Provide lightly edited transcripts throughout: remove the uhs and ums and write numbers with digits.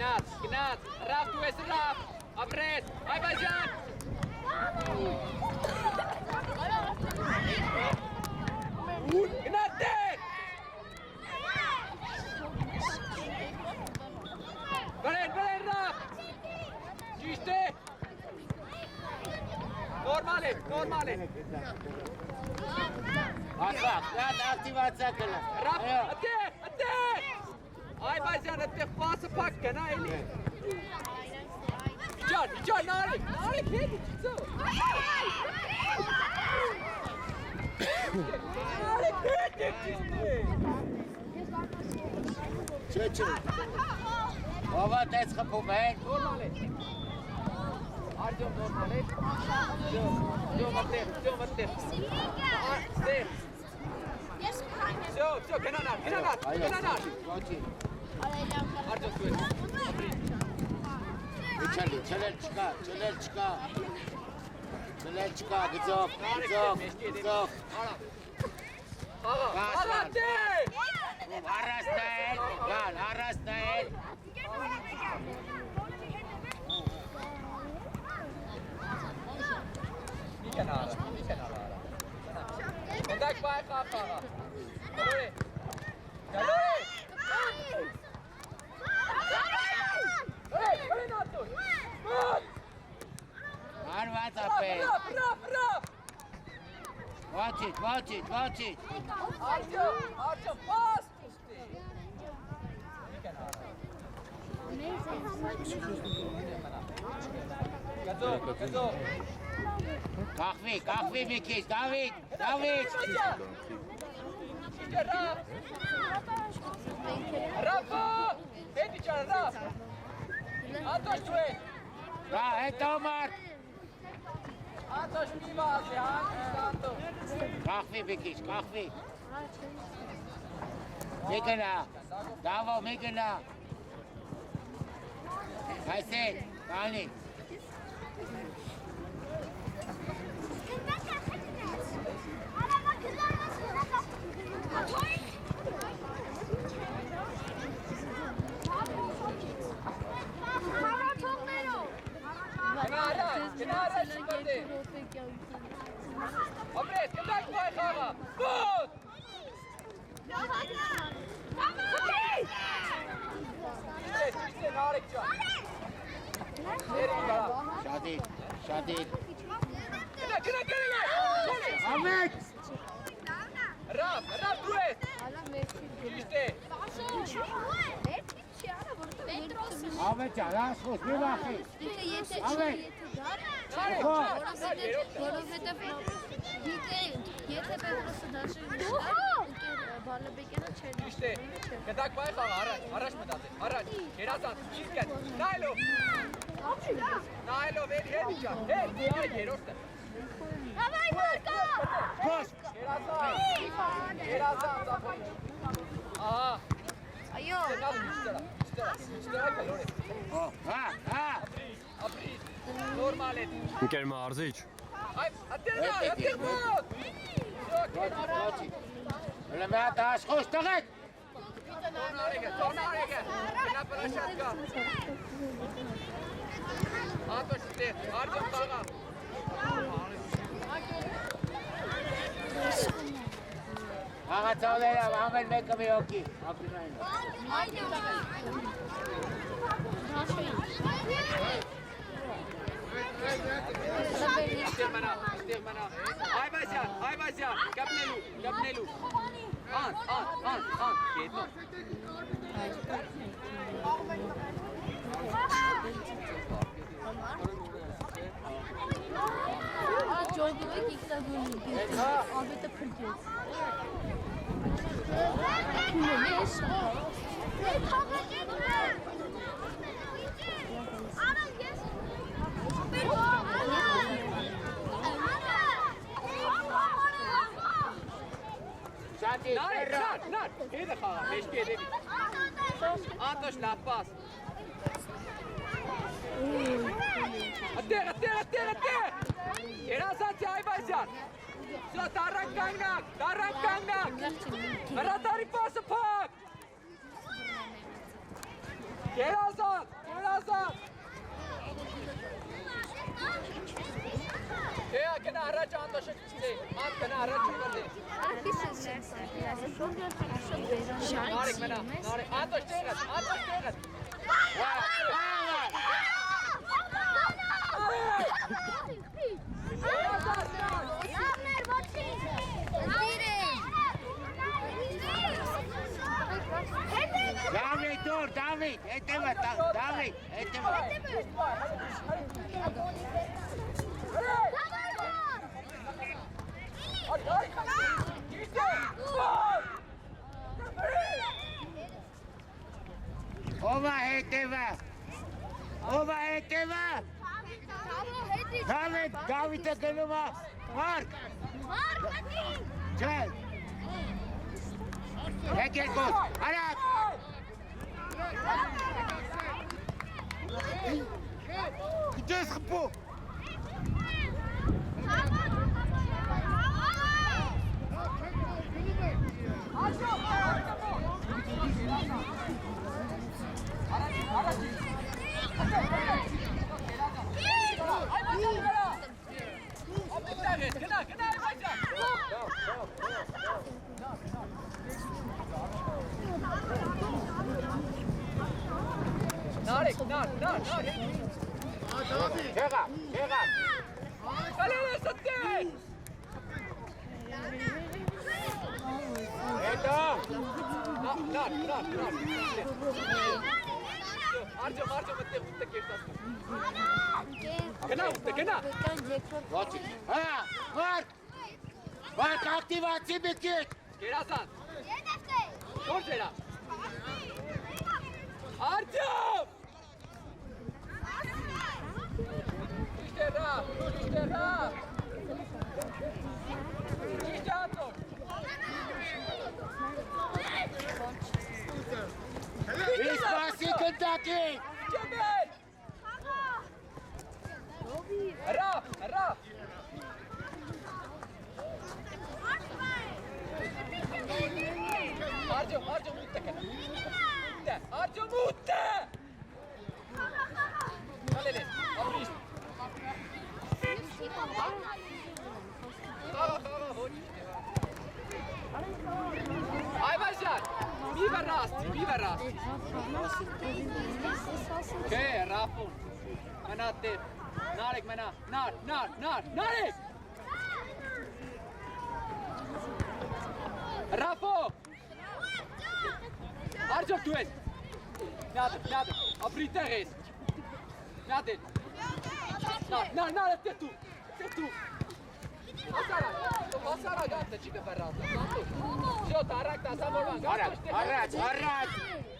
Գնաց, Ռաֆ դու ես Ռաֆ, ապրես, Այբազյան։ Գնաց դեր։ Բրեն Ռաֆ։ Ճիշտ է։ Նորմալ է։ Ասա, ակտիվացիա կլա։ Ռաֆ, ատեղ։ Այբազյան, ատեղ պասը պակ կնա էլի։ Իջան, նարեք, հետ իջիցո։ Նարեք, հետ իջիցնի։ Չէ։ Ովա տես խպում են։ Նորմալ է։ Արտյոմ նորմալ է։ Ձյոմ ատեղ։ Ստեղ։ Всё, գնանար։ Արտյոմ դու ես։ Չելեր չկա, գծով։ Աղա, դեր։ Առաստ նայել։ Մի կնարը։ Կնդակ բայ խաղա։ Գալորի։ Բրեն ատոչ։ Արված ապել։ Ռաֆ։ Watch it. Արտյոմ, պաս պուստի։ Մի կնարը։ Գծով։ Կախվի մի քիչ, Դավիթ։ Ռաֆը, հետ իջան, Ռաֆ։ Ատոչ դու ես։ Հետո մարդ։ Ատոչ մի բազի, հանգստանդո։ Կախվի մի քիչ։ Մի գնա, Դավո, մի գնա։ Հայսեն, կանի։ Գնարա շիպրդի։ Ապրես, կնդակ բայ խաղա։ Բոտ։ Ճիշտ է, նարեք ճան։ Շադիկ։ Գնա։ Ամեկ։ Ռաֆ դու ես։ Ճիշտ է։ Ամեկ ճան, ասխոս, մի վախի։ Որովհետև եթե Պետրոսը դաշի Բալաբեկյանը չէր։ Ճիշտ է։ Կնդակ բայ խաղա, առաջ մտածել, առաջ։ Երազանց, ճիշտ կան, նայելով, էլի հետ իջան, երորդը։ Davay Marka! Koş. Երազանց, ահա։ Այո։ Ստերա կլոր է։ Ապրիտ, նորմալ է։ Ընկեր մարզիչ։ Այ, ատեղ մոտ։ Հələ մի հատ աշխոս տղեկ։ Տոնարեգը, գնա պրաշատկա։ Ատոշ ստեղ, արձում տաղա։ Աղացավները ամեն մեկը մի հոգի։ Ստեղ մնա։ Այվազյան, կապնելու։ Ան, կետո։ Ջոգիվեք իքսագունի, ավետը պրկեց։ Նեշ։ Շատի, Նար, հետը խաղա, մեջքի հետևի։ Ատոշ լավ պաս։ Ատեղ։ Երազանցի Այվազյան։ Սո, տարան կանգնակ։ Հրադարի պասը պակ։ Gerazan! Gerazan! Eğer kena araç andaşı çıktı. Ant kena araç çıktı. Narik mena. Narik. Andaş teğet. Andaş teğet. David, dur, David, eteme, David, eteme. Ova eteme. Ova eteme. David, David'e gelme. Mark. Gel. Gel koş. Arat. Gideceğiz kapı. Narik. Çeka. Kaleye satın. Eto. Nar. Arca mıtte geçtasın. Kena. Watch it. Ha, Mark. Mark, aktivasyon bitti. Gerazan. Dur Ceylan. Arcam. İşte Raf. İşte Anton. İspasi Kentucky. Cemil. Raf. Arcam mutte kena. Arcam mutte. Kalele. Abriş. Ayvaşar. Viva rast. Okay, Rafun. Manate. Narik mana. Nar. Narik. Rafo. Arjok tu es. Nada. Abrite res. Nada. Nar, te tu. Masara gata chica ferrata. Yo tarak ta samorvan. Araç.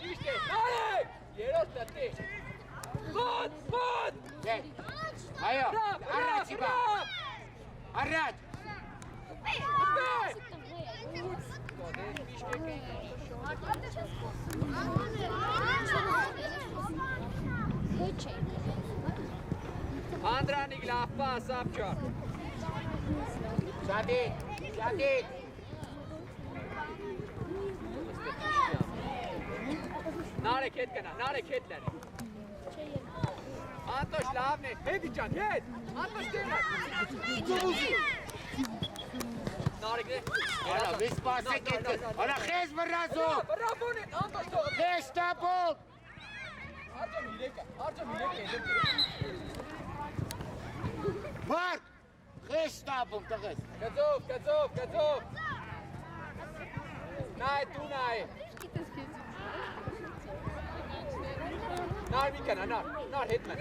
İşte. Narik. Yeros te. Bot. Gel. Ayo. Araç iba. Araç. Andranik lafpa sapçor. Sadit. Narek etler. Antoş lavne. Hedican, hed. Antoş değiller. Narek ne? Ana, ispasi Kentucky. Ana, xez berazo. Bravo ne? Antoş doğru. Xez tapo. Harca milek. Mark. Xez tapo, takız. Kazov. Nai. Nar vikana, nar hetman.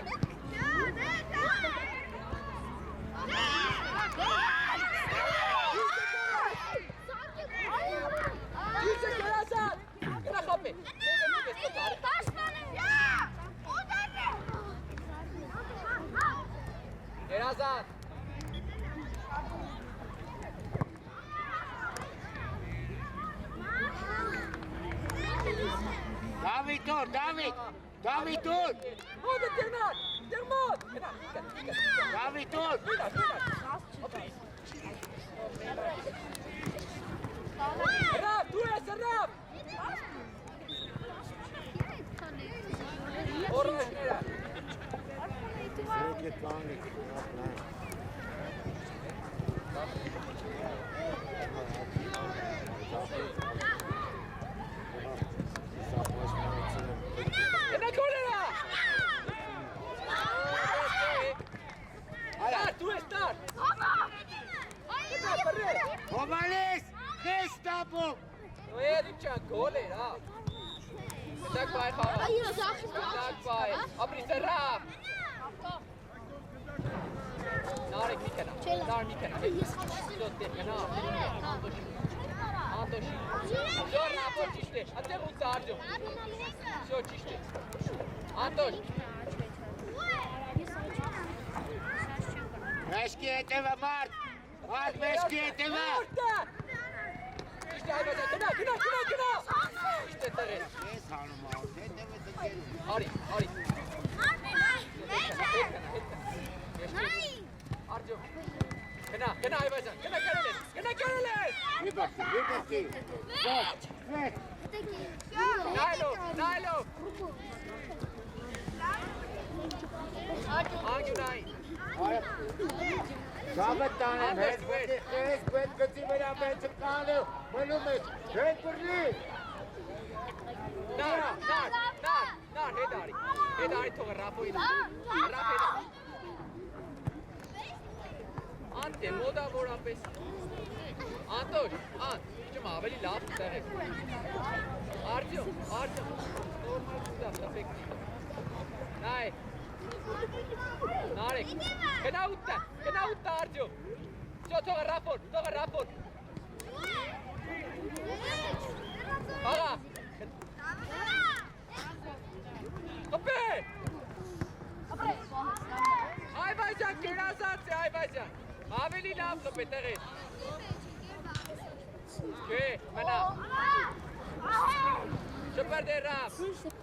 Yüksek Gerazan. Kena kapı. Gerazan. David dur. Hadi Termat. David dur. Raf, tu és Raf. Formașnera. Zeke Kanik. Ena golera! Start, tu start! Omalis! Gestapo! Nu e nici golera. Tak bij gaan. Tak bij. Abri seraf. Naar ik Mikena. Naar Mikena. Zo tekena. Antoš. Zo napočiste. A te utarđo. Zo čiste. Antoš. Meşki eteme Mart! Mart meşki eteme! İşte aybaca. Kına. İşte teres. Ne sanım abi? Ne demesin gelin? Ari. Arjo. Kena aybaca. Kena kerele. Bir bakayım. Bak. Evet. Nailo. Hangi Nay? Sabit tane. Ben kızı beraber çıkanı. Malumuz. Ben kurdu. Nar. Hedari toga rapo ida. Rapo ida. Ante moda bora pes. Antoš. Što maveli laf tane. Arjo. Normal suda tafek. Nay. Narek. Kena utta Arjo. Što toga rapor. Paga. Hoppe! Aybacan, kena saatse Aybacan. Maveli laf hoppe teres. Ke, mana. Super de rap.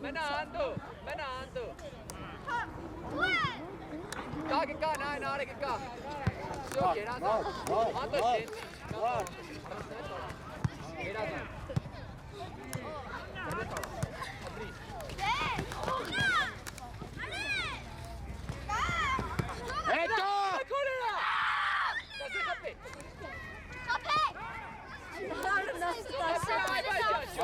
Mana ando. Ka, nare ka. Zo kena saat. Ando shen. Kena saat. Eto!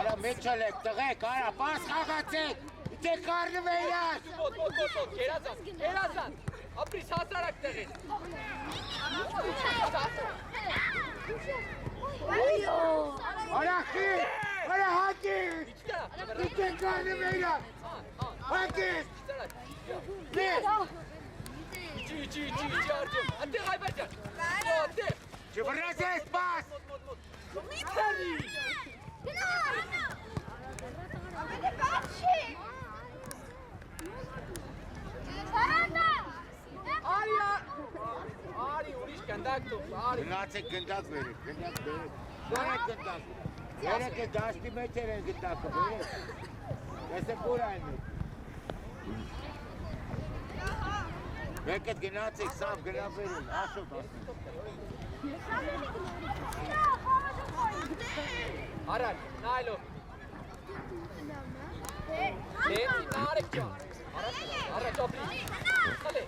Ara meçalek tağek. Ara pas kağatsek. İte karnı beyler. Bot. Kerazan. Apri sasarak teres. Ara ki. Ara hadi. İte karnı beyler. Hadi. Bir. İçi Arjo. Ante Aybacan. Ante. Çıvıracağız pas. Mitari. Ari uriş kandakto. Ari. Gınatse gındak verir. Bana gındak. Yere ki daşti meçere gındak verir. Nese kurayın. Belki gınatse sam gındak verir. Aşıl tasın. Aran, Nailo. Lenti Narekcan. Ara Chopri.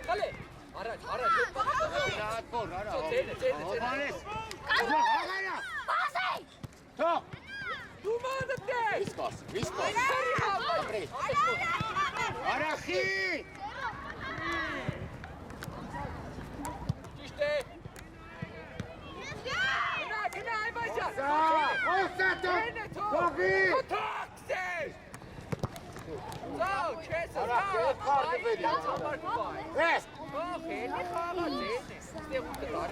Kale. Ara. Gınat vur. Ara. Çene. Omalis. Hagana. Top. Dumanda Viskos. Apri. Ara ki. İşte. Kena Aybacan. Olsa top. Çok iyi. Taxi. So, Chesa. Ara ki kartı veriyor. Rest. Okay, ne kava çene. Ne utar.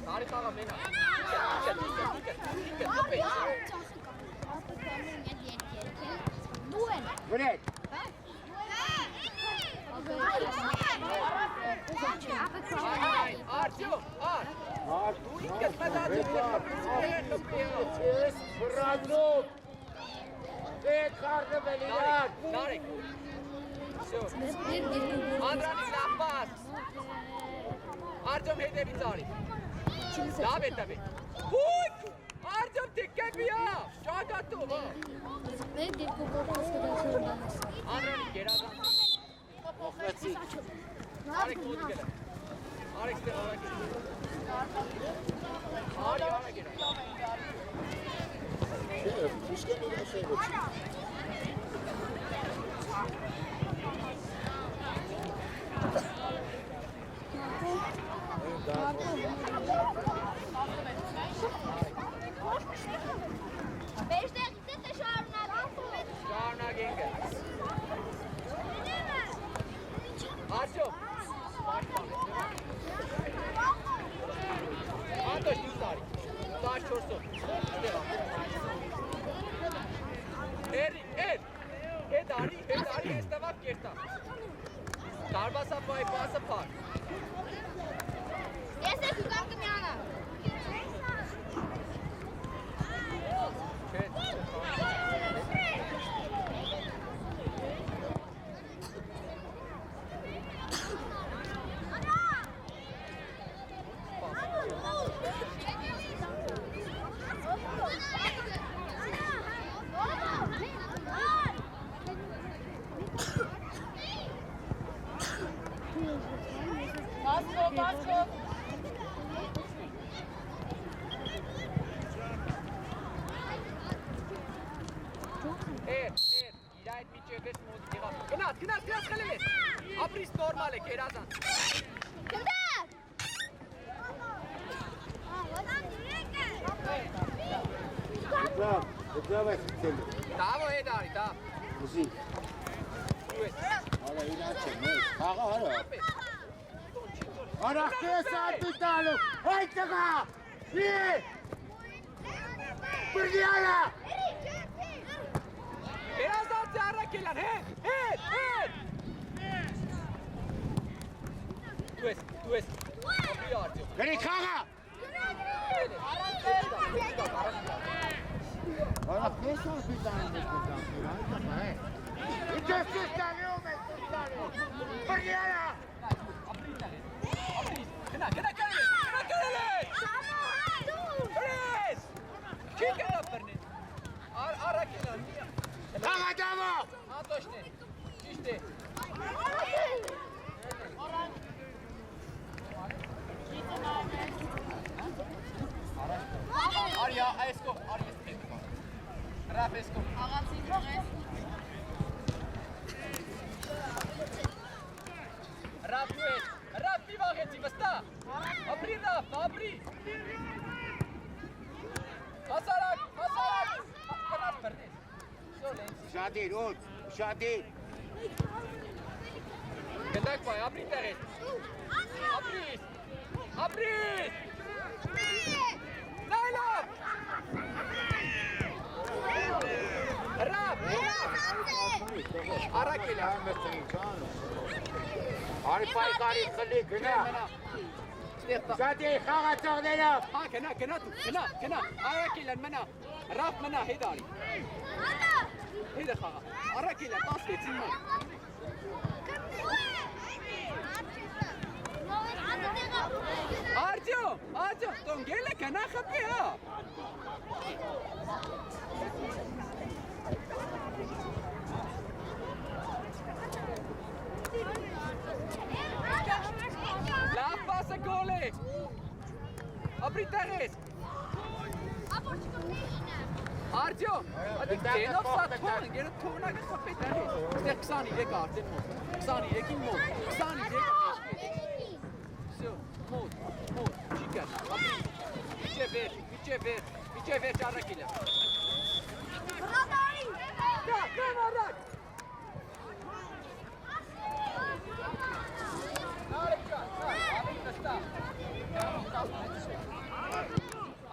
Sari kava mena. Bırak. Arjo. Bravo. Ve kartı veriyor. Narek. Andrani la pas. Arjom hede bitari. Davet tabi. Huy! Արտյոմ թիկեք վիա, շագատով, Մեր դեպքում կողքս կդացել բանս։ Անրանի գերազան, Ոխվեցի։ արեք մոտ գելը, արեք ստեղ արակ գելը, արի արակ գելը, Իշկեն իր ասել ոչ։ Շարնակ ենգը, Արտյոմ, Անտոշ դուս արի, 14-ով, ստեղ Էրի, հետ արի, ես տվակ կերտա, դարբասապայի պասը պար, Ես է կուկան կմյանը։ իր այդ միջև ես մոտ եղավ, գնաց խելել ես, ապրիս նորմալ է, կերազան, Դրավ ես ցել։ դավո հետ արի, դավ, Ուզի։ ու ես, Արա իրաց է, մեզ։ Խաղա հարա։ Արա քեզ արտի տալու։ Հայ տղա։ Մի։ Բրդիալա։ կերազանցի առակելան, հետ, դու ես, ապրի արտյոմ, Գրի խաղա։ Արա քեզ արտի տալու մեզ կտամ։ Իջես տալու մեզ տալու։ Բրդիալա։ գնա կերել ես, չի կենա պրնեն, առակելան, Խաղա դավո։ Անտոշն է, ճիշտ է, արի այսկով, արի ես պետք, ռապ այսկով, Ռապ դու ես, ռապ մի վաղեցի, վստա, ապրի ռապ, ապրի, հասարակ, կնաց պրնես, Շադիր, ոց, շադիր։ գնդակ պայ, ապրի տեղես, ապրիս, նայլով, ռապ, առակել է, Արի պայքարի խլի, գնա։ Շադիր, խաղա ծողներով։ հա, գնա դու, գնա, առակել են մնա, ռապ մնա, հետ արի, հետ է խաղա, առակել են, 16-ին մոտ, Արտյոմ, տոնգել է գնա խպի, հա, լավ պասը գոլ է, ապրի տեղես, Արտյոմ, ադիք դենով սատվան, գերը թողնագը խպի տեղես, ստեղ 23 արդեն մոտ, 23-ին մոտ, 23-ը մոտ, չի կան, ապրի, միջև վերջ առակիլ է, կան առակ,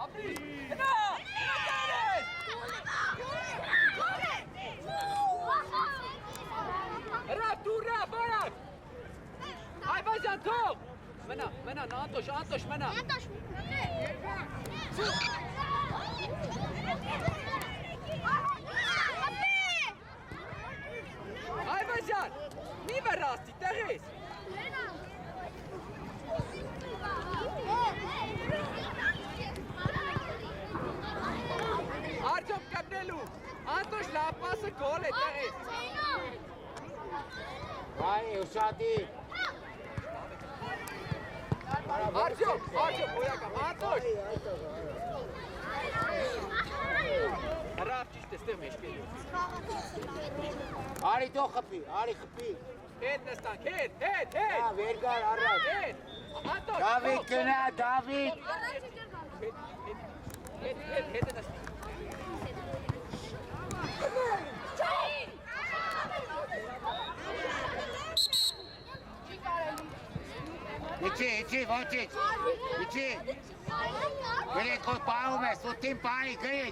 ապրի, գնա տեղես, Ռապ, դու ռապ, արակ, այվազյան թող, մնա, Անտոշ, մնա, այվազյան, մի վրաստի, տեղես, Antosh lap pası gol ederiz. Vay Uşadi. Artyom boyaka. Antosh. Raf işte stemeş geliyor. Ari do kapı, Ari kapı. Head Nestan, head. Ya vergar arra. Head. Antosh. David Güne, David. Head Nestan. İçi, Vočić. İçi. Gledaj kod paume, su tim pani, gledaj.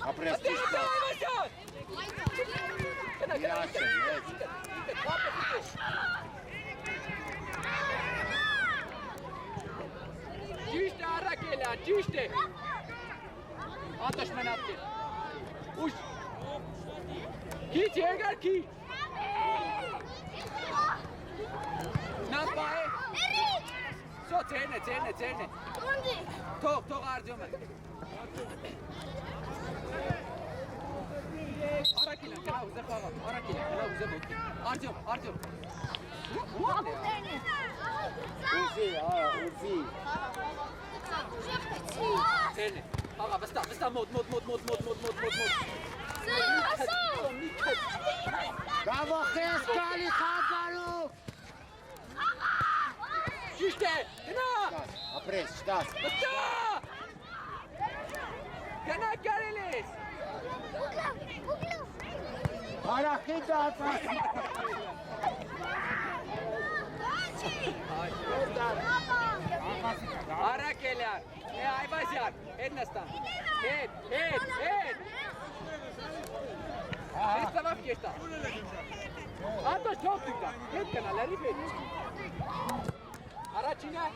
A prestižko. Iračan, već. Čiste Arakela, čiste. Antoš me napti. Uš. Kić, Egar, kić. Nampaje. So, cene. Tok, Artyom. Arakela, kana uze pava. Arakela, kana uze bokki. Artyom. Uzi. Cene. Aga, basta, mod. Bravo, Heskali, Hagarov. Čiste, kana. A pres, šta? Basta! Kana Karelis. Harakita atlas. Arakeler. Ayvazyan. Head Nestan. Head. Head taraf geçti. Antoş çok tükler. Head kanalları ver. Araçina.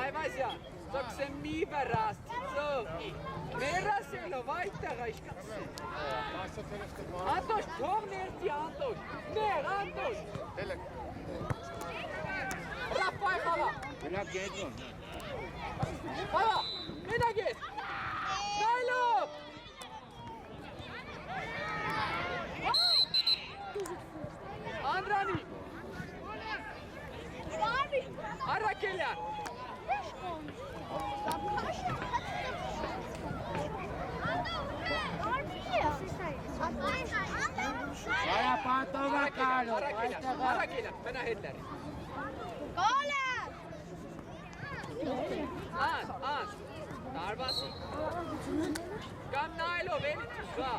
Ayvazyan. Çok sen mi verast. So. Meraselo weiter, ich kann's nicht. Antoš, Tor nerti Antoš. Antoš. Rafael hava. Bırak gedin. Hava. Mena git. Nailo. Andrani. Arakeler. Vaya pantova, Carlo. Arakeler. Mena headler. Ans. Darbasi. Kam Nailo, veni tuzva.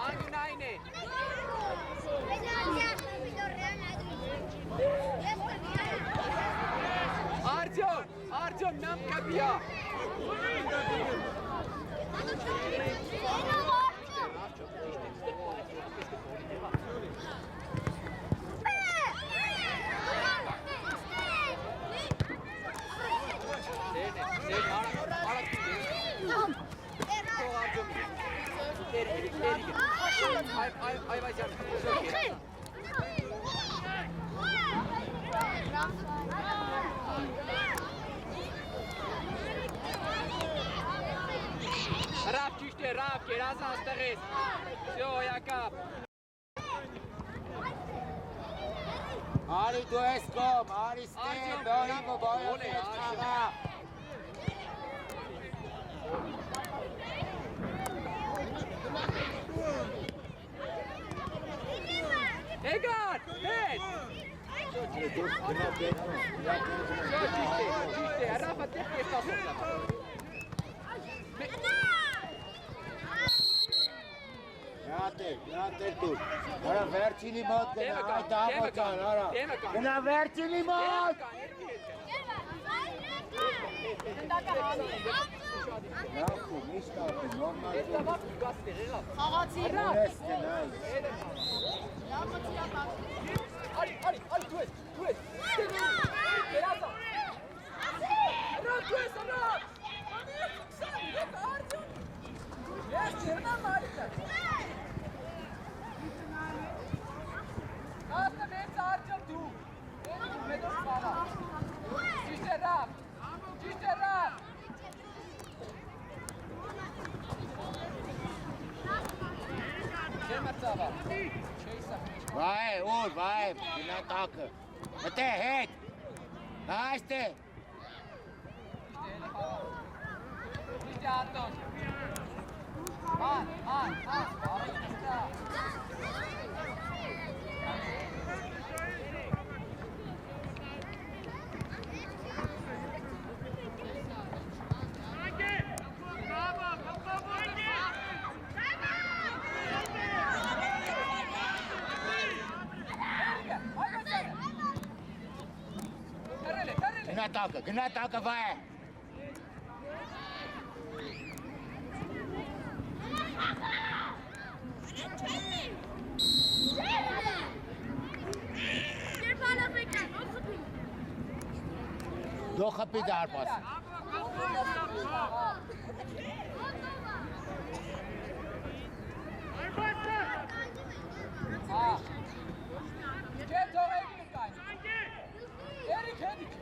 Angnaine. Artyom, nam kapıya. Ayvazyan. Raf, čiste, razan stares. Все, Jakab. Ari Dueskom, Ari Ste, Beorigo, Bojo, Fečkava. Egar, head. Čiste, Rafa, tepke šta Ja, դուր։ Արա վերջինի մոտ գնա, այդ աղոթան, արա։ Գնա վերջինի մոտ։ Լավ, միշտ ապի, նորմալ։ Խաղացի։ Ես գնայ։ Արի, դու ես։ Գերազա։ Արա, դու ես, արա։ Ես չերնամ արիքը։ Ասնը մեծ արջով դու։ Մեդոս խաղա։ Ճիշտ է ռավ։ Չեմրծավա։ Վայ, ուր, գնա տակը։ Մտե հետ։ Այստե։ Ճիշտ է ատոն։ Ան, արիքստա։ Գնա տակը, վայ։ Դո խպի դարպաս։ Չէ թողեք նկայն։ Երիք հետիք։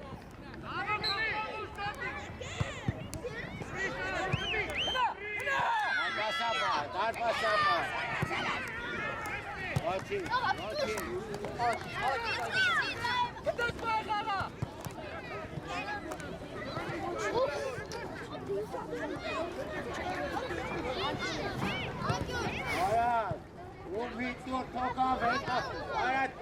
Դարպասապա։ Ոչի։ Գտոց բաղաղա։ Արատ, ու վիծոր թոքավ հետա, արատ։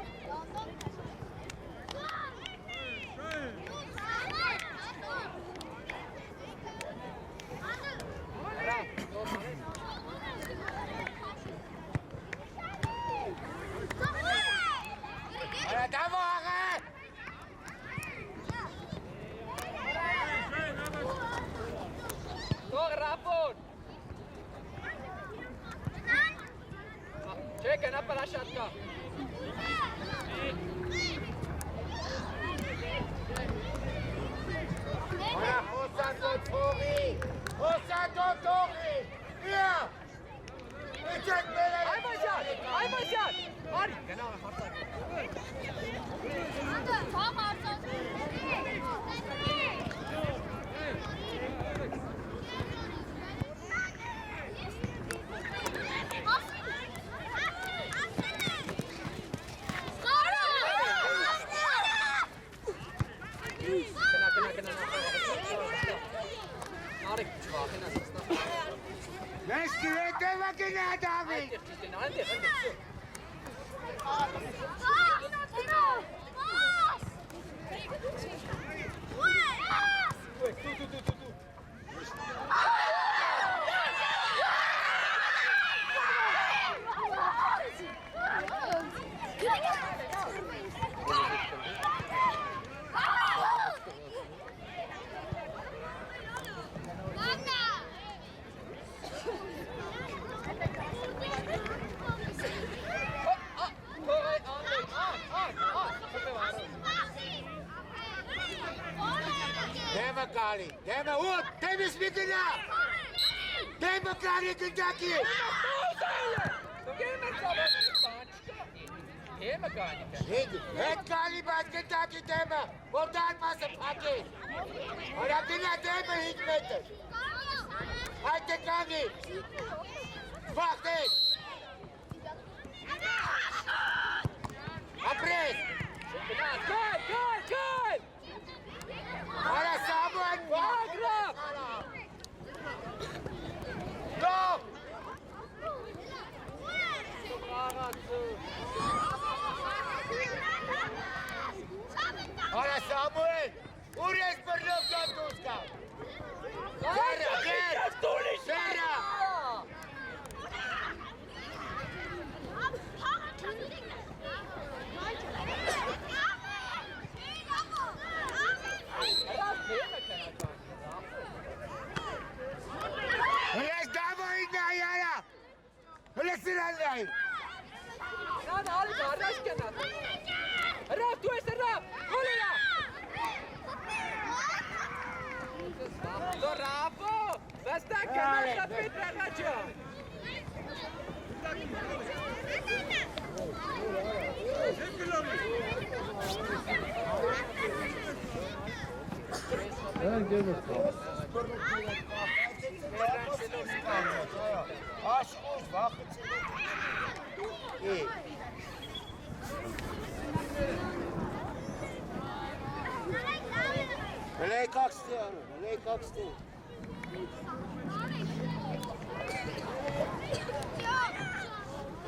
Արատ, ամո աղա։ Թող ռապոն։ Չէ, գնա պրաշատկա։ Արա, հոսատոտ թողի, իա, իչեք մերել։ Այմասյան, արի, գնա հարցակ։ Արեք չվախեն ասասնա։ Մեզ կիրետևը գնա դավի։ Այնտեղ, Դեմը ուտ, դեմիս մի գնա։ Դեմը կարի գնդակի։ Հետ կարի բաց գնդակի դեմը, որ դարպասը պակի։ Որա գնա դեմը 5 մետր։ Այդ կանի։ Վաղտես։ Ապրես։ Գալ! Արա Սամուել Վագրավ! Դող! Արա Սամուել, ուր ես բրնով կան դուս կան։ Գերա, գերա, գերա։ Petra Raja. Aşkız vakit. İyi. Nereye kalktı ya? Nereye kalktı?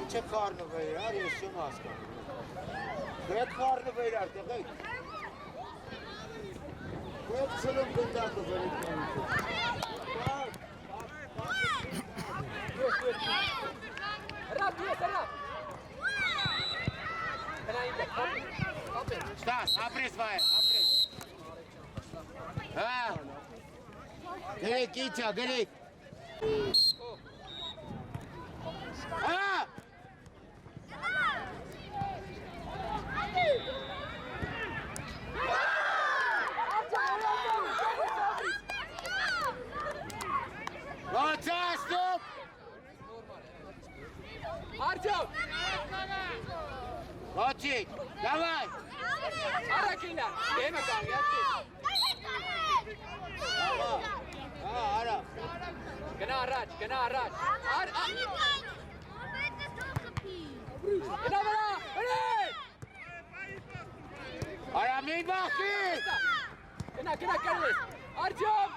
İçe karnı böyle her yaşamaz. Hep karnı böyle artık. Hep sılım gönderdi böyle. Rap, yes, rap. Стас, обрез, Ваня, обрез. А? Гори, Китя, гори. А? Лоца, стоп! Артем! Лотик, давай! Arakila! Game bakalım ya. Ara. Kena araç, kena araç. Kena bana! Hadi! Ara mid bakayım. Kena kardeş. Artyom!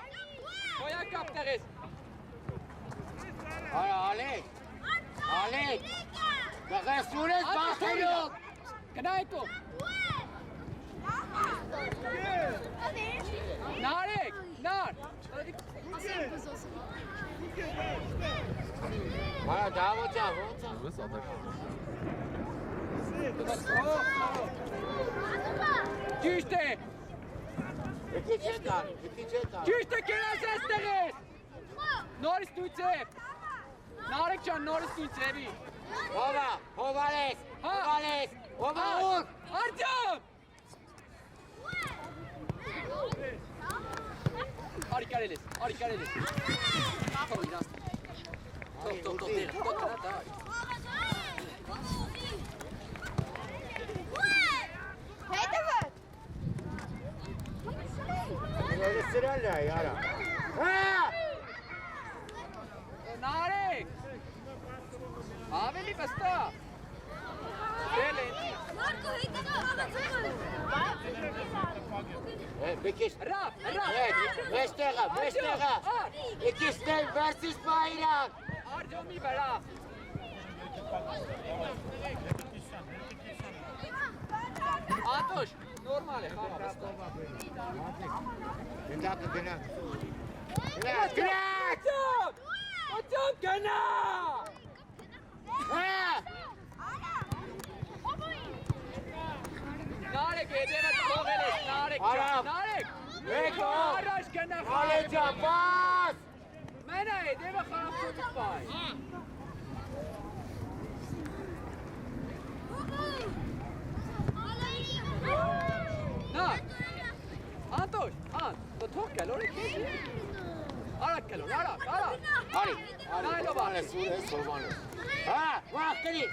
Koya kaptarız. Ara Alex. Alex. Bakın Sunes bakıyorum. Kena itu. Narek! Nar! Ara devam hocam. Güçte! İki çetar. Güçte kena sesteriz! Norris Tuitsev! Narek can Norris Tuitsevi! Hova, Hovales. Hova vur. Artyom! Harika Relis. Top. Böyle sırayla yara. Ha! Narek! Aveli basta! Peki. Rap! Evet, 5 dakika. İkisi versus bayrak. Artyom'i bera! Atoş! Normale, hava basta. Bir dakika gene. Artyom kena! Ha! Narek edeme Koveles, Narek Aram. Narek! Eko. Araç kena Alecan bas! Mena edeme kharap çocuk bay. Nar! Antoş! To tokkel, oraya kedi. Arak kelon, arak! Hadi. Nailo bak. Sunes sormanız. Ha! Vakti.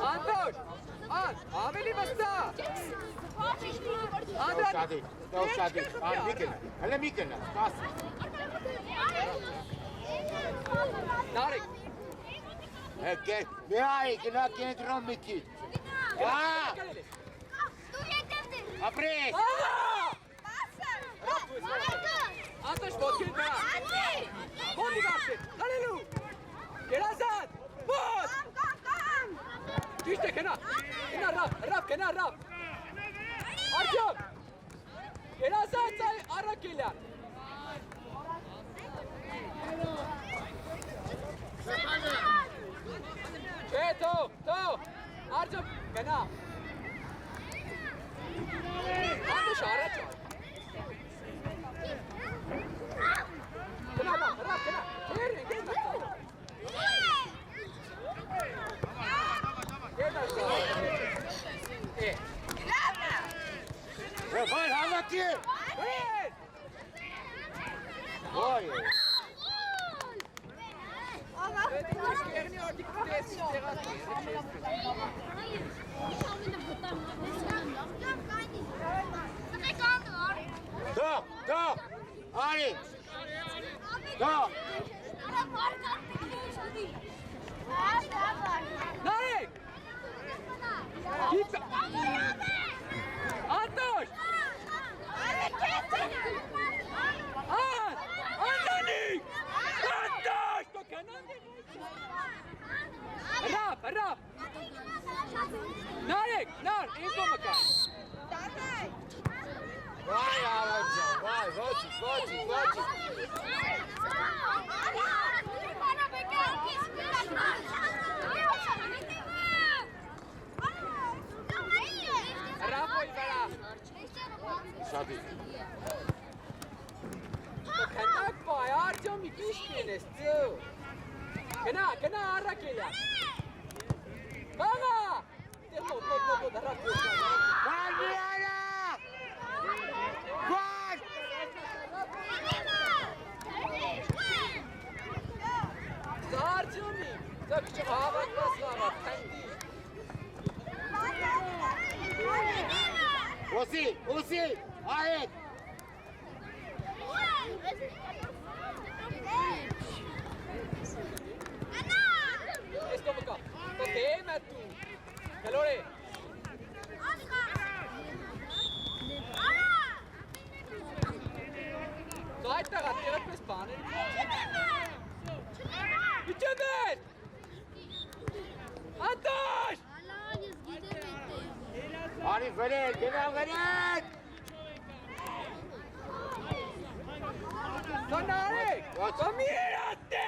Antoş! Aveli basta! Şadi. Hele mikene. Bas. Narek! Gel. Vay, kena kendron mikit. Ha! Apres. Antoş botkil bera! Bondi kaptı! Hallelu! Gerazat! Bot! Düşte kena! Kena rap! Artyom! Gerazat say Arakila! To! Artyom! Kena! Antoş araç! Kena rap! Gel bak! Var havati. Erni artık test Dur. Ari. Dur. Narek! Git! Antoş! Antonik! Antoş! Rap! Narek! Nar! Info makar! Vay yavrucuğum, vay, voci. Rapoy vera! Şadi. Kanak bayar jam ikiş pinestu. Kana arra kelya. Baba! Tempo, darra kelya. Barbiana! Gol! Zarcımı. Tabii ki havat baslar. Kendi. Usi, ayet. Esto boca. To tema tu. Calore. Zaten gattiera per spane. Biçemet! Antoş! Ari Fener, genau Fener! Sonarek! Kamiratte!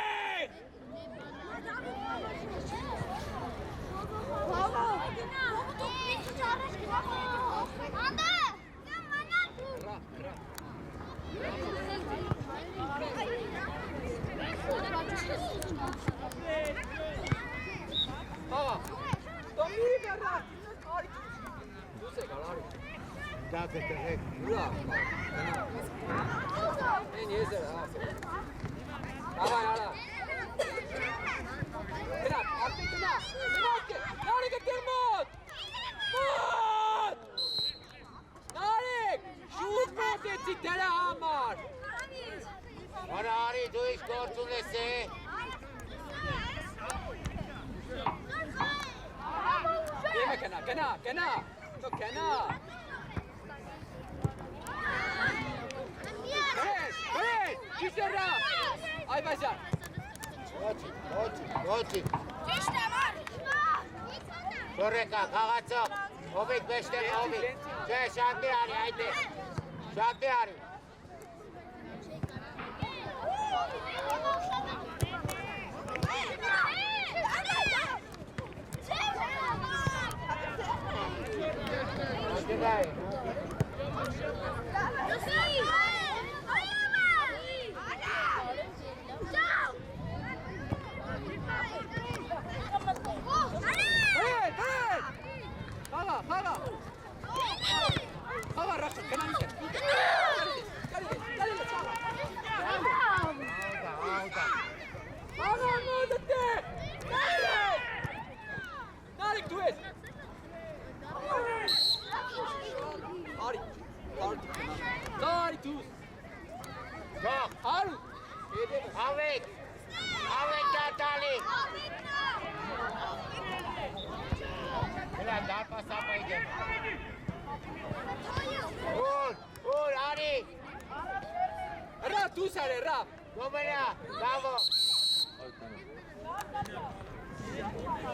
Baba, Tommy verrà. Tu sei calare. Date terreno. Ura. Niye Baba yara. Kena, artık kena. Narek getir Mut. Narek, şut Mut etsi tele hamar. Bana Ari, du iş kortunesi. Deme kena. To kena. Evet. Güzel. Ay başar. Voci. Torreka, kagaço. Obik beşte obik. Şanti Ari, haydi. Şanti Ari. Hadi Evet. Paga. Paga, Rafa, kena ni. Dale, chava. Paga, no, date. Dale, tú es. Ari, tú. Bak, Aru. Avik Tatali. Ulan darpa sapa idem. Ur, Ari. Ra, tú sale, Ra. Domena, bravo.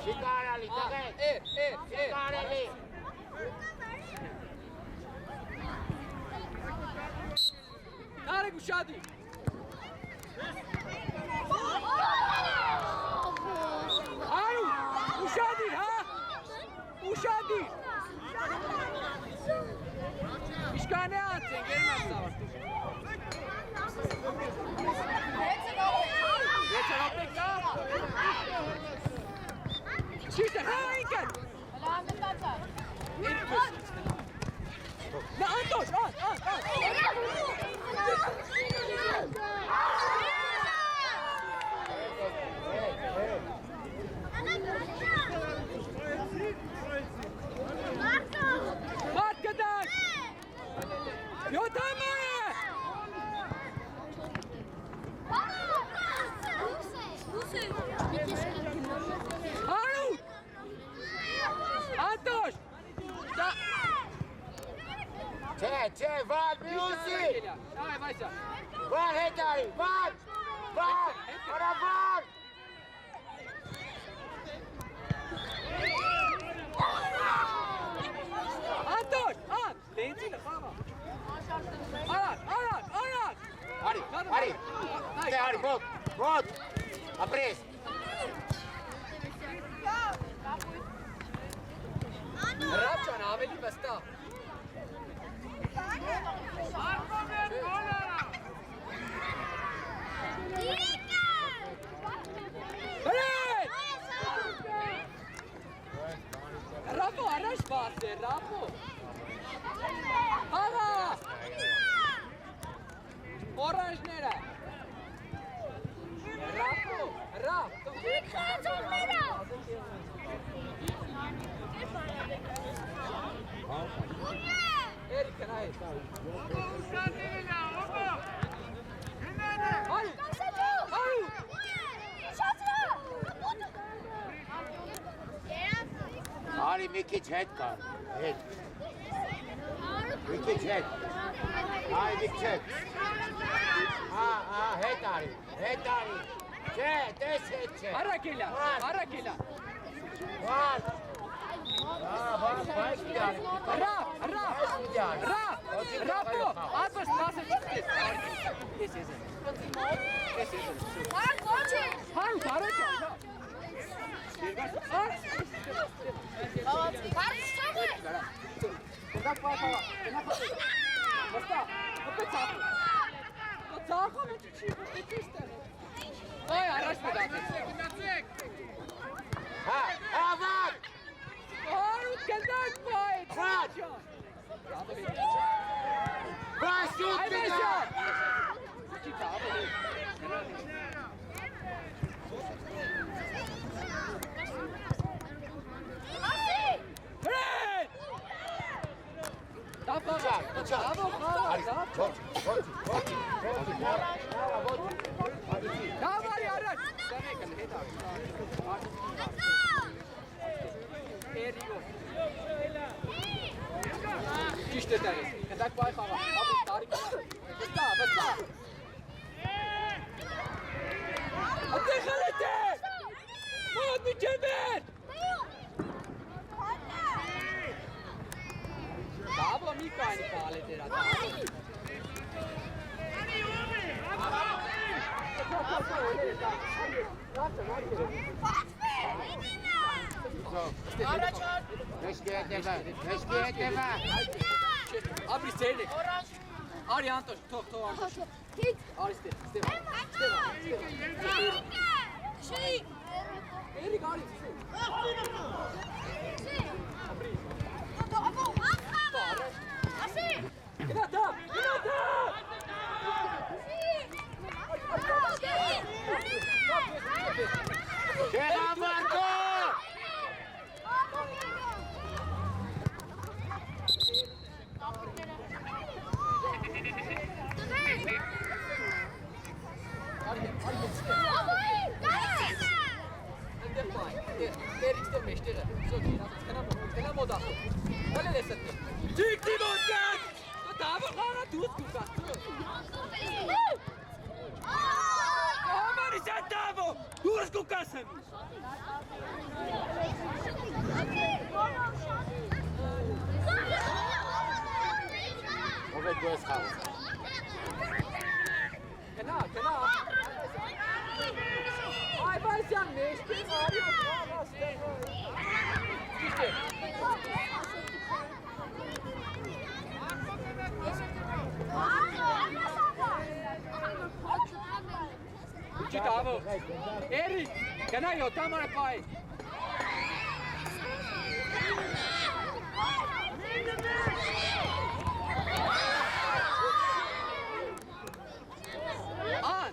Şikarali, takay. Şikarali. Narek uşadi. Aru, uşadi ha? Uşadi. İşkane atsın, gelmez savaştır. Geçen hafta. Şişte, ha inken. Na Antoş, al. Չէ, վար, մի ուսի։ Այ վայսա։ Վար հետ արի, վար, արա վար։ Անտոն, լենցինը խաղա։ Արան։ Արի, դե արի, մոտ, ապրես։ Հրապ ճան, ավելի վստահ։ Հրեն! Ռապո, առաջ բարձ է, ռապո։ Հաղա! Օրանջները։ Ռապո, ռապ։ Էրիկը նայ։ Արի մի քիչ հետ կար, հետ։ Մի քիչ հետ։ Այ մի քիչ։ Հետ արի։ Չէ, տես հետ չէ։ Արակելա։ Վար։ Բայք դարի։ Ռապո, ատվս մասը չկես։ Ես։ Հարուտ, առաջ ա։ Այ առաջ մտածեք։ Վար։ Հարուտ կնդակ բայ։ Վար շուտ կնա։ Դավարի առաջ։ Էրիգո։ Ճիշտ է դարես։ Կնդակ բայ խաղա։ Ապս տարի կնա։ Վստահ։ Ատե խալետ է։ Մոտ մի չեմեր։ Դավո մի կայնի խալետ էր ատա։ Մեջքի հետևա։ Ապրի սերնեք։ Արի Անտոշ, թող Անտոշ։ Արի Ստեվան։ Էրիկ, արի։ Ապրի։ Գնա դա։ Չեղա Մարկո։ Էրիկստը մեջտեղը։ Կնա մոդա։ Հələ լեսətdə։ Չիկնի մոդկան։ Դավը խաղա դուս կուկա։ Համարի շատ դավո։ Դուս կուկաս եմ։ Ով է դու ես խաղը։ Կնա։ Այ բայսյան մեջտեղ արի խաղա ստեղը։ Ճիշտ է։ Uči Davo. Erik, Ganajo, Tamara Pai. On.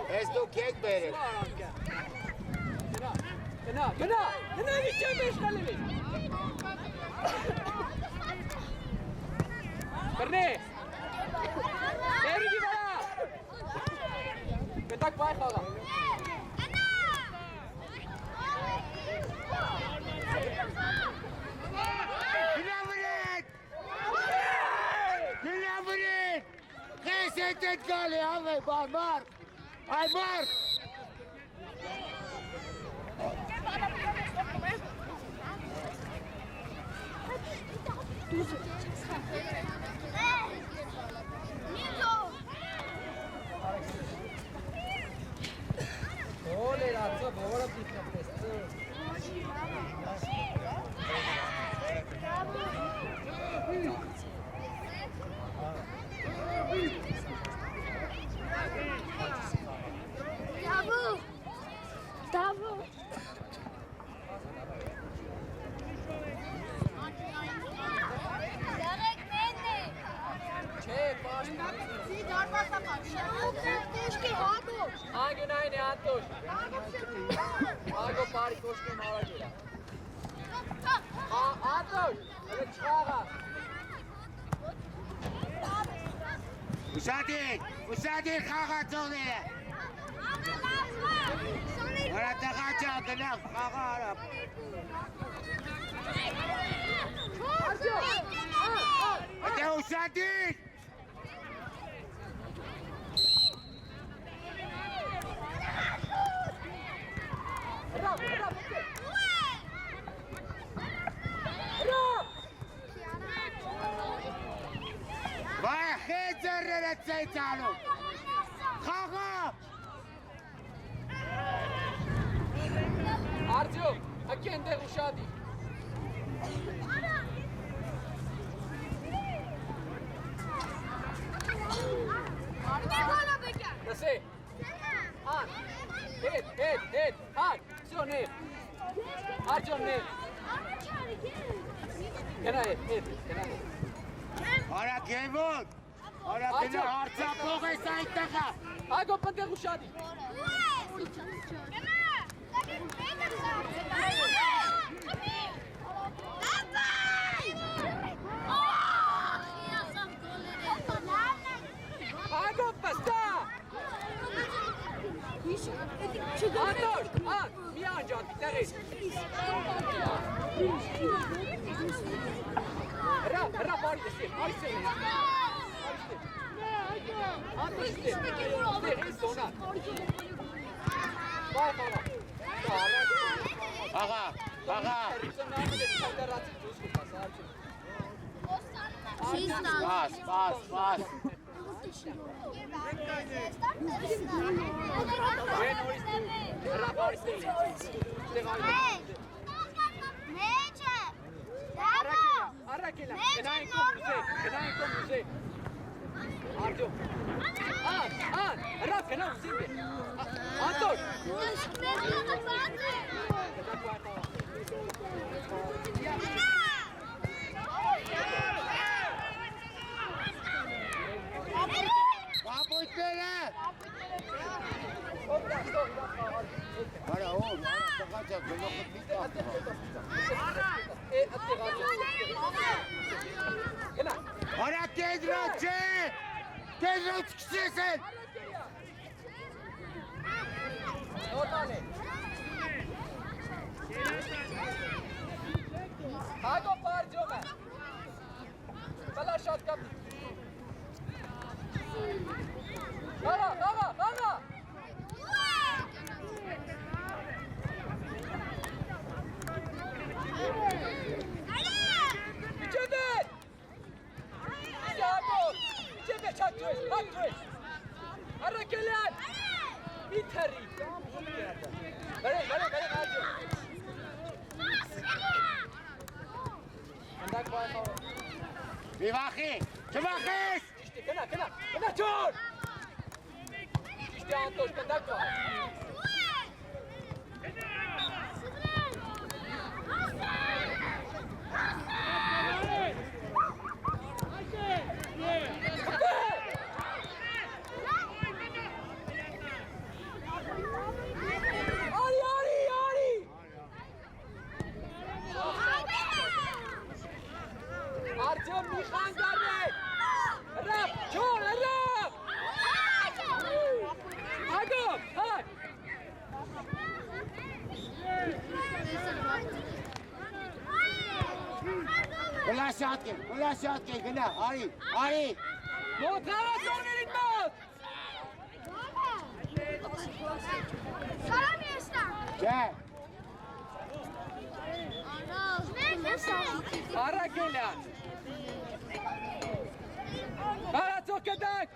Ես դու կեք բերել։ Գնա, վիճեմ ես կալիվի։ Բրնե։ Էրիգի վրա։ Պետակ բայ Bay xala. Günavurin! Kesetet gale ave Mark! Ay Mark! Ole, razza, buona picca questo. Bravo! Che, basta. Hangi nayne Antoş? Ago pari koştu mala gela. Antoş, öyle çıkara. Usadin xaqa to'g'ri. Mana taqacha qilib xaqa olib. Ata Usadin! Vay xezerre tsaytalo. Xaqa! Artyom, akende ushadi. Nasıl? An. Het. Hak. Zo ne. Artyom ne. Kena het. Ora Kevin! Ora beni harca poğay saytaqa. Ago pande ushadi. Ago pasta. Antoş, an. Bir anca biteri. Ra bari de şey. Ay seni. Antoş de. De sona. Bay xala. Xaqa. Bas. Arrakela. Kenain kom muze. Artyom. An. Raf kenan muze. Antoş. Babuş bele. Para o, taqacha qilib Ora tezroq chiqsin. Normale. Ago parjoma. Kala shot kap. Kala. İçeride. İçeride çaktırız. Hareketler. Biteri. Bere harcı. Andak bay xala. Vivaxi. Çıvaxis. İşte kena çor. İşte Antoş kandak var. Ali. Artyom Mikhan garne. Rap, çor, rap. Ago, շատկե, գնա, արի։ Մոտ հարածողներին մոտ։ Սարամի եստա։ Չէ։ Արագելյան։ Հարածող կդակ։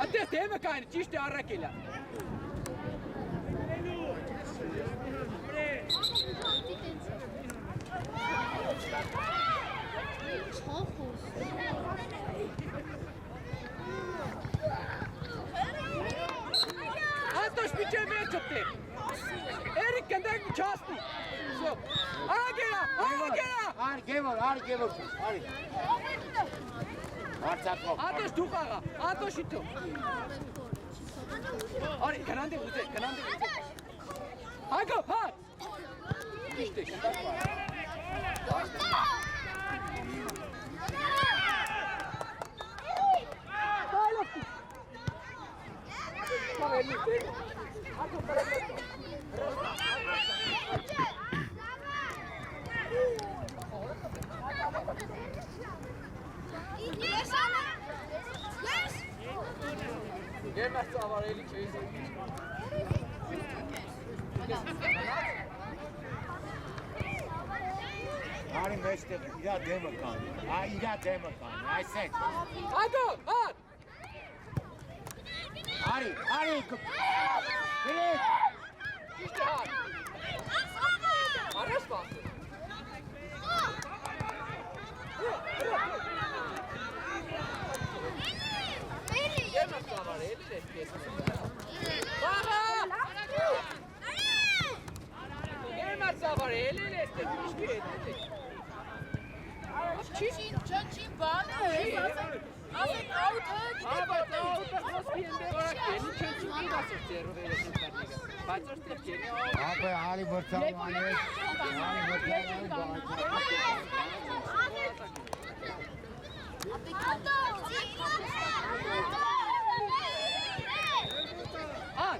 Ատես թեմը կային, ճիշտ է Արագելյան։ Անտոշ միջև վերջըպտե։ Էրիկ կնդակ միջասնի։ Արագելա։ Արգևոր, արի։ Արցակով։ Անտոշ դուխ աղա, Անտոշի թող։ Արի, կնանդե ուզե։ Հագով, հատ։ Իշտ է, կնդակ վար։ Գերմաս ծավարելի չէ իզը։ Արի մեջտեղ իրա դեմը կանի, այսեք։ Հագով, հատ։ Արի, Ճիշտ է հատ։ Արես բասը։ Գերմաս ծավարելի ես կեսը։ Բաղա։ Գերմաս ծավարելի ես տեղ, միշկի հետ է։ Չին բան է, ասեք աութը, Բայց աուտը խոսքի են դեպորակ են, ինչ են չունի ասող ձերով երես են տարնիկը։ Բայց ըստեղ կենի Ապե արի վրծավանես, Ան,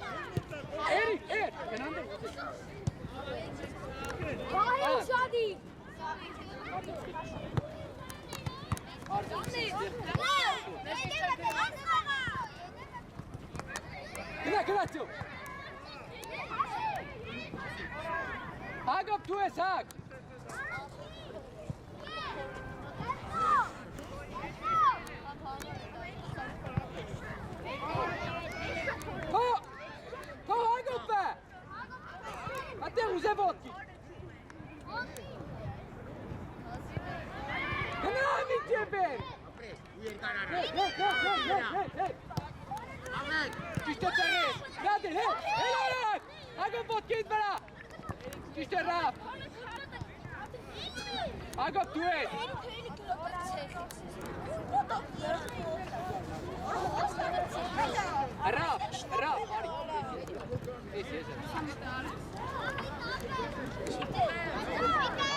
էրիկ, կնանդը ուզե։ Բայ շադի։ Գնա ծյո։ Հագով դու ես հագ։ Քո հագով բա։ Ատեղ ուզե ոտքի։ Գնա միջև են։ Ճիշտ է ծրես, գադեր, հելարակ, հագով ոտքից վրա, ճիշտ է ռապ, հագով դու ես, ռապ, արի, ես ես եմ,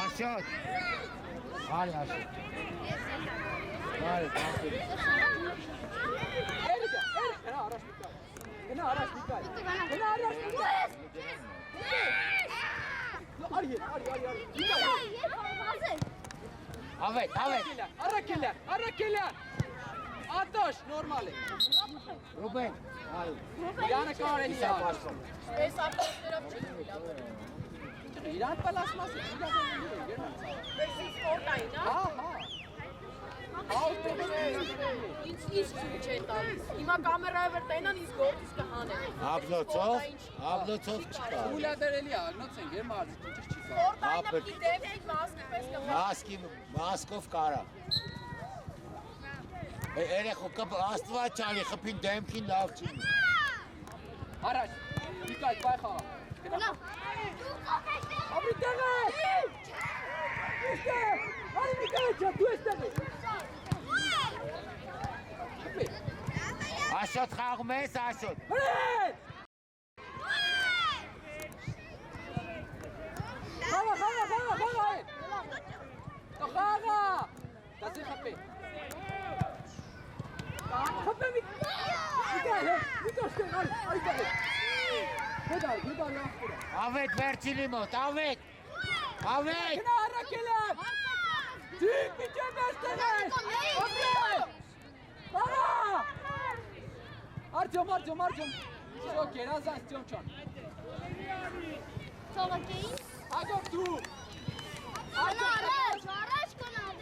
Աշոտ, արի Աշոտ, արի, Էրիկա, գնա առաջ միկայ, արի, Արաքելյան, Ատոշ, նորմալ է, Ռուբեն, արի, իրանը կարելի է, Ես ապրոստերով չի միլավ։ իրան պալասմաս է, իրան Ես սպորտային, հա, ինձ ցույց չեն տալիս։ Հիմա կամերայով էր տենան, ինձ գործից կհանեն։ աբլոցով չկա, Ուլադերելի աղնոց են, գեր մարզիք, ինչ չի կա։ Սպորտայինը գիտեմ, այդ մասկի պես կհանեն։ մասկով կարա, երեխո աստված չալի, խպին դեմքին լավ չի, Առաջ, Միկայ, բայ խաղա, գնա, ապրի տեղ է, արի Միկայ չա, դու ես տեղ է, Աշոտ խաղում ես, Աշոտ, հրեն, խաղա է, տո խաղա, դասի խպի, խպի Միկայ, արի տեղ է, Գդար ավետ վերջինի մոտ, ավետ, գնա առակել եմ, Ձիգ միջև վերցնես։ Բաղա։ Արտյոմ։ Շո գերազանց Տյոմչան։ Թողակեին։ Հագով դու։ Առաջ կնալ։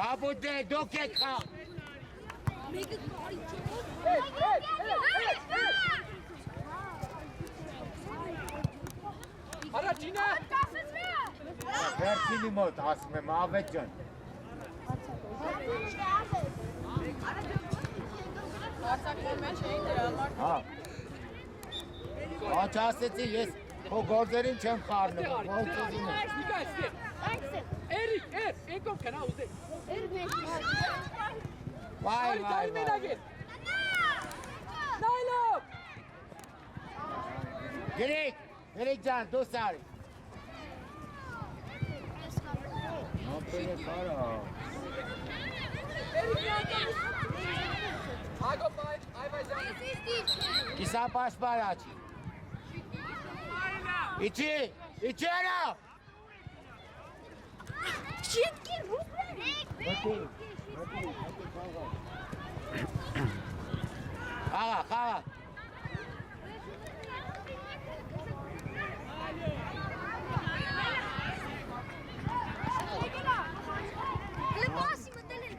Կապուտե, դուք եք խաղ։ Առաջինը։ Վերցինի մոտ, ասում եմ, ավետ ջան։ Արցակների մեջ էին դրալ մարդ։ Հա։ Ոչ ասեցի, ես քո գործերին չեմ խառնում, ոնց ուզում եմ։ Նիկա այստեղ։ Էրիկ, եկով կնա ուզե։ Վայ։ մենագիր։ Նայլով։ Գրիկ ջան, դու սարի։ Նոպերը կարա։ Հագով այվայզան։ Կիսա պաշպար աչի։ Իչի արա։ Շետքի ռուպ։ Խաղա։ Լպասի մտել են։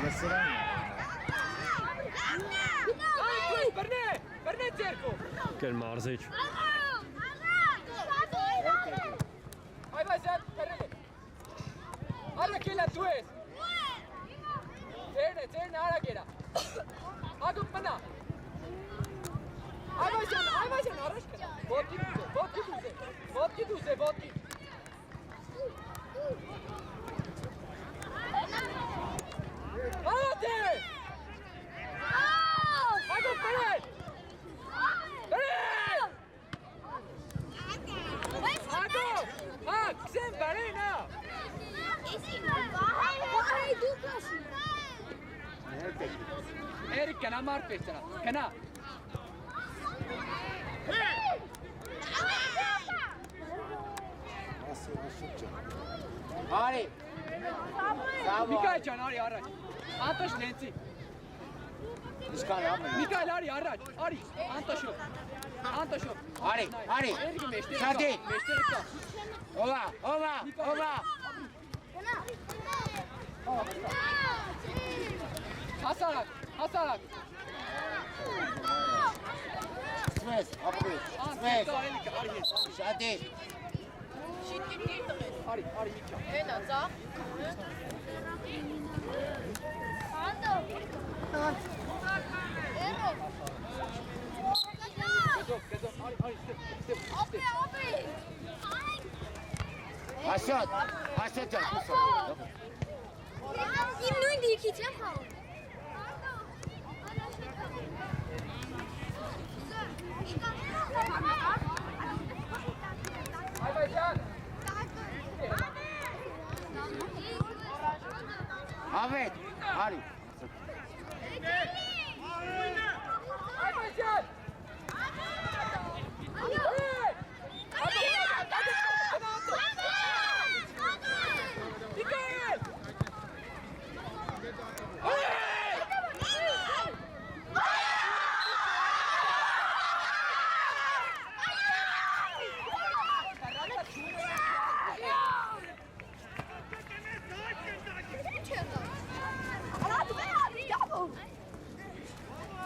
Լսրան։ Բրնե ձերքով։ Կեր մարզիչ։ Այվայզան, բրնե։ Արակելա դու ես։ Ձերն արագերա։ Հագով մնա։ Այվայզան, առաջ կնա։ Ոտքի դուզե։ Հատե։ Հագով բրեն։ Հագով, քսեն բրենա։ Էրիկ կնա մարդ պեստրա, կնա։ Արի։ Միկայել ջան, արի առաջ։ Անտաշ լենցի։ Իշկան ամեն։ Միկայել արի առաջ, արի, Անտաշով։ Արի։ Էրիկի մեջտերը Շատի։ կա, մեջտերը կա։ Ովա։ Հասարակ։ Սմես, ապրի։ Անտաշ Էրիկը, արի ես։ Շատի։ Շիտքի դիր տղեր։ Արի, Միկա։ Էնա, ծաղ։ Գեզով, արի, ստեպ։ Հաշոտ ջան, դու սա։ Իմ նույն դիրքից եմ խաղում։ Այվայզան։ Ավետ, արի։ Այվայզան։ Միկայել։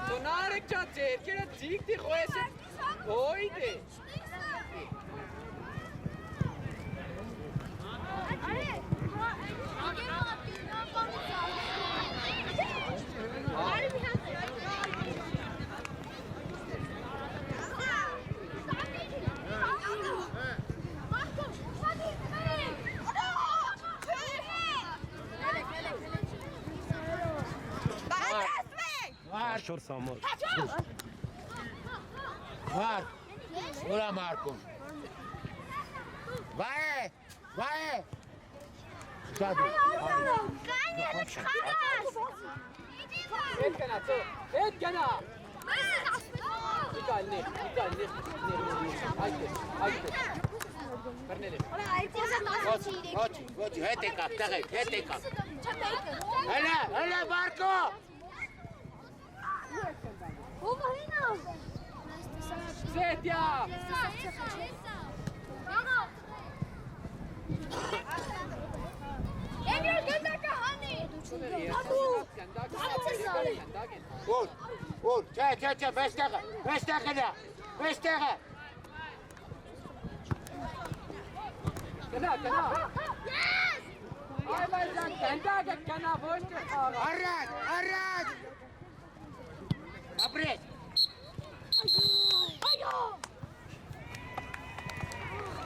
Sonarek çatır, kere dikti koyasın. Koydu. 4 համար։ Մարկ, ուրա Մարկում։ Վայ։ Շադի։ Կայնի հետ չխարած։ Հետ գնա, հետ գնա։ Իկալնի։ Այդտեղ։ Բռնել եմ։ Ոչ, հետ եկավ, տղեկ, հետ եկավ։ Հələ, Մարկո։ Ո՞վ հինա։ Սետյա։ Էգր գնդակը հանի։ Ուր, չէ, մեստեղը։ Գնա։ Այ գնդակը գնա ոչ թե խաղա։ Արան,